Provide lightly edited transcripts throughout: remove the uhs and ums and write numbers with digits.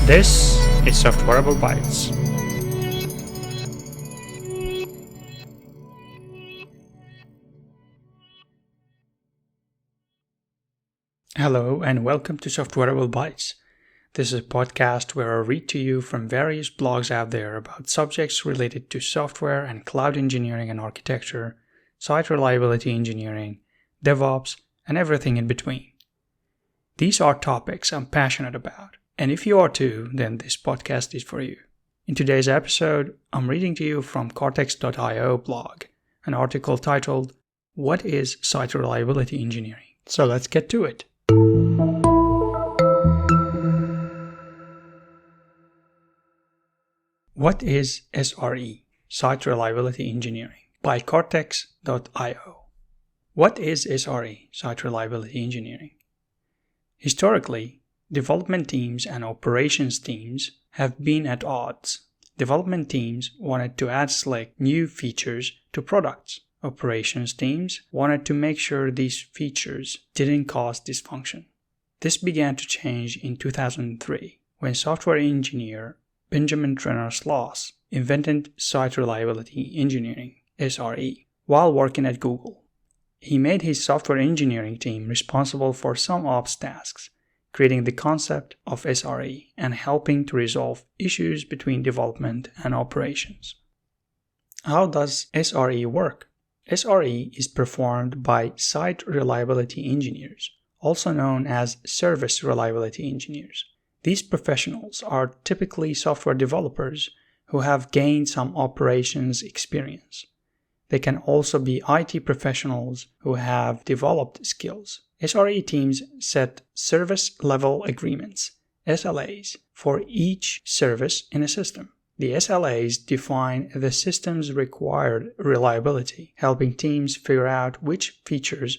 This is Softwareable Bytes. Hello and welcome to Softwareable Bytes. This is a podcast where I read to you from various blogs out there about subjects related to software and cloud engineering and architecture, site reliability engineering, DevOps, and everything in between. These are topics I'm passionate about, and if you are too, then this podcast is for you. In today's episode, I'm reading to you from cortex.io blog, an article titled, "What is Site Reliability Engineering?" So let's get to it. What is SRE, Site Reliability Engineering? By cortex.io. What is SRE, Site Reliability Engineering? Historically, development teams and operations teams have been at odds. Development teams wanted to add slick new features to products. Operations teams wanted to make sure these features didn't cause dysfunction. This began to change in 2003 when software engineer Benjamin Trenner Sloss invented Site Reliability Engineering, SRE, while working at Google. He made his software engineering team responsible for some ops tasks, creating the concept of SRE and helping to resolve issues between development and operations. How does SRE work? SRE is performed by site reliability engineers, also known as service reliability engineers. These professionals are typically software developers who have gained some operations experience. They can also be IT professionals who have developed skills. SRE teams set service-level agreements, SLAs, for each service in a system. The SLAs define the system's required reliability, helping teams figure out which features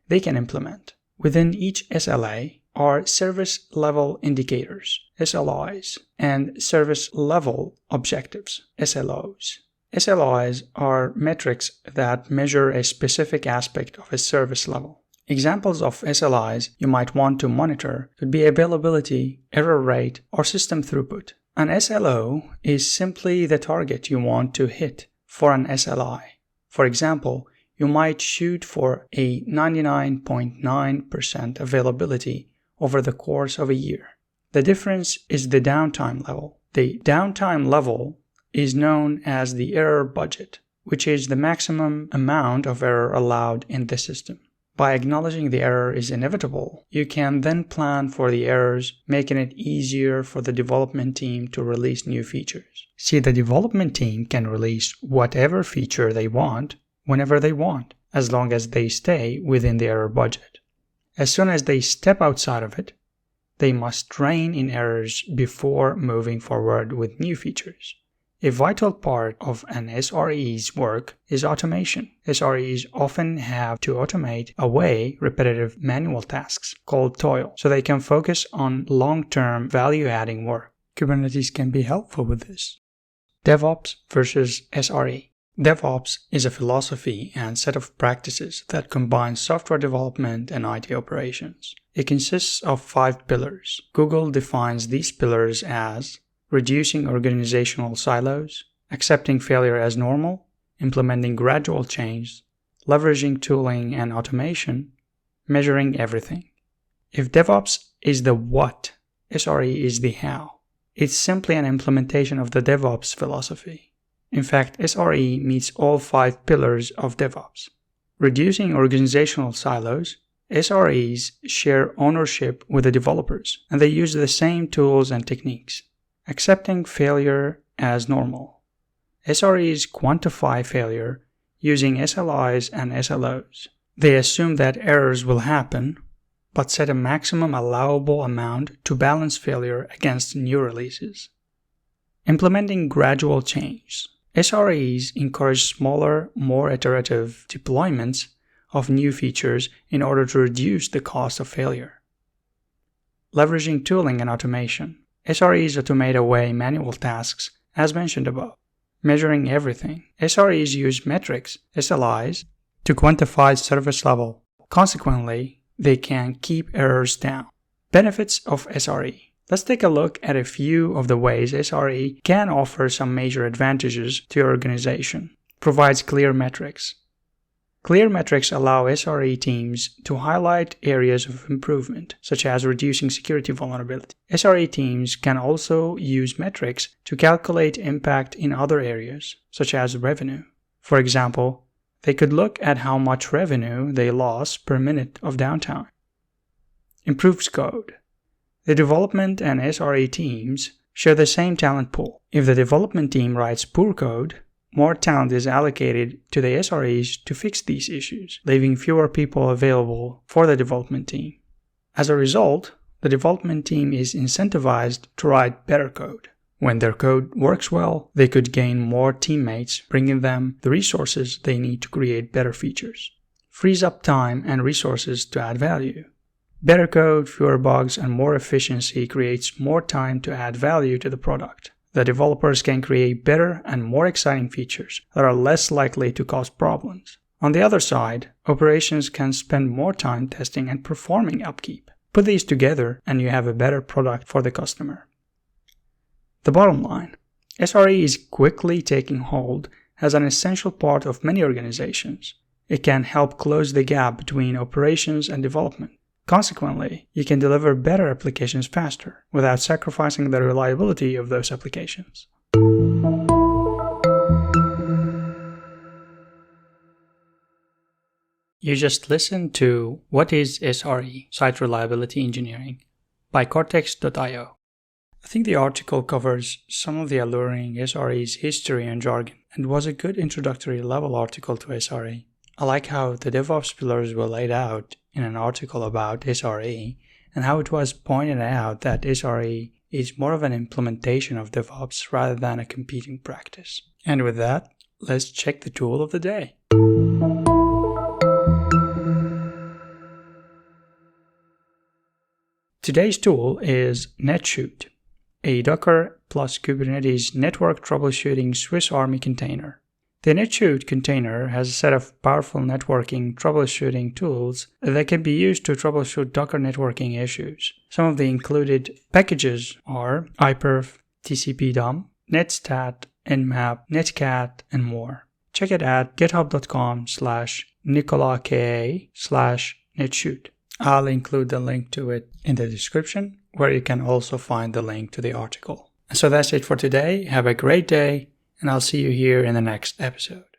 they can implement. Within each SLA are service-level indicators, SLIs, and service-level objectives, SLOs. SLIs are metrics that measure a specific aspect of a service level. Examples of SLIs you might want to monitor could be availability, error rate, or system throughput. An SLO is simply the target you want to hit for an SLI. For example, you might shoot for a 99.9% availability over the course of a year. The difference is the downtime level. The downtime level is known as the error budget, which is the maximum amount of error allowed in the system. By acknowledging the error is inevitable, you can then plan for the errors, making it easier for the development team to release new features. See, the development team can release whatever feature they want, whenever they want, as long as they stay within the error budget. As soon as they step outside of it, they must rein in errors before moving forward with new features. A vital part of an SRE's work is automation. SREs often have to automate away repetitive manual tasks called toil so they can focus on long-term value-adding work. Kubernetes can be helpful with this. DevOps versus SRE. DevOps is a philosophy and set of practices that combine software development and IT operations. It consists of 5 pillars. Google defines these pillars as reducing organizational silos, accepting failure as normal, implementing gradual change, leveraging tooling and automation, measuring everything. If DevOps is the what, SRE is the how. It's simply an implementation of the DevOps philosophy. In fact, SRE meets all 5 pillars of DevOps. Reducing organizational silos, SREs share ownership with the developers, and they use the same tools and techniques. Accepting failure as normal. SREs quantify failure using SLIs and SLOs. They assume that errors will happen, but set a maximum allowable amount to balance failure against new releases. Implementing gradual change. SREs encourage smaller, more iterative deployments of new features in order to reduce the cost of failure. Leveraging tooling and automation. SREs automate away manual tasks, as mentioned above. Measuring everything. SREs use metrics, SLIs, to quantify service level. Consequently, they can keep errors down. Benefits of SRE. Let's take a look at a few of the ways SRE can offer some major advantages to your organization. Provides clear metrics. Clear metrics allow SRE teams to highlight areas of improvement, such as reducing security vulnerability. SRE teams can also use metrics to calculate impact in other areas, such as revenue. For example, they could look at how much revenue they lost per minute of downtime. Improves code. The development and SRE teams share the same talent pool. If the development team writes poor code, more talent is allocated to the SREs to fix these issues, leaving fewer people available for the development team. As a result, the development team is incentivized to write better code. When their code works well, they could gain more teammates, bringing them the resources they need to create better features. Frees up time and resources to add value. Better code, fewer bugs, and more efficiency creates more time to add value to the product. The developers can create better and more exciting features that are less likely to cause problems. On the other side, operations can spend more time testing and performing upkeep. Put these together and you have a better product for the customer. The bottom line, SRE is quickly taking hold as an essential part of many organizations. It can help close the gap between operations and development. Consequently, you can deliver better applications faster without sacrificing the reliability of those applications. You just listened to What is SRE? Site Reliability Engineering by Cortex.io. I think the article covers some of the alluring SRE's history and jargon and was a good introductory level article to SRE. I like how the DevOps pillars were laid out in an article about SRE and how it was pointed out that SRE is more of an implementation of DevOps rather than a competing practice. And with that, let's check the tool of the day. Today's tool is NetShoot, a Docker plus Kubernetes network troubleshooting Swiss Army container. The NetShoot container has a set of powerful networking troubleshooting tools that can be used to troubleshoot Docker networking issues. Some of the included packages are iperf, tcpdum, netstat, nmap, netcat, and more. Check it at github.com/nicolaka/netshoot. I'll include the link to it in the description, where you can also find the link to the article. So that's it for today. Have a great day, and I'll see you here in the next episode.